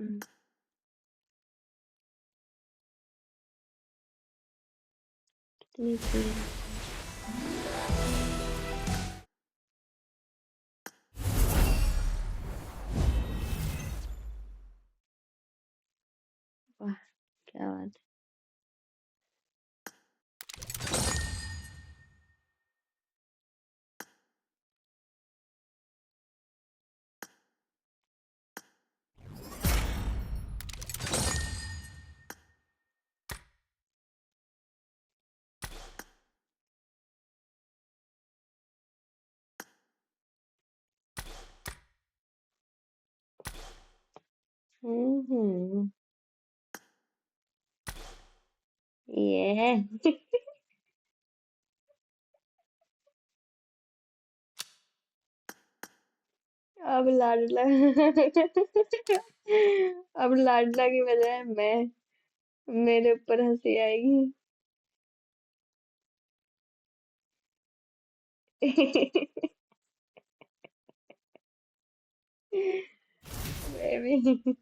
हुँ, कितनी तेज़ वाह! क्या बात है। ये अब लाडला अब लाडला की बजाय मैं मेरे ऊपर हँसी आएगी। मैं भी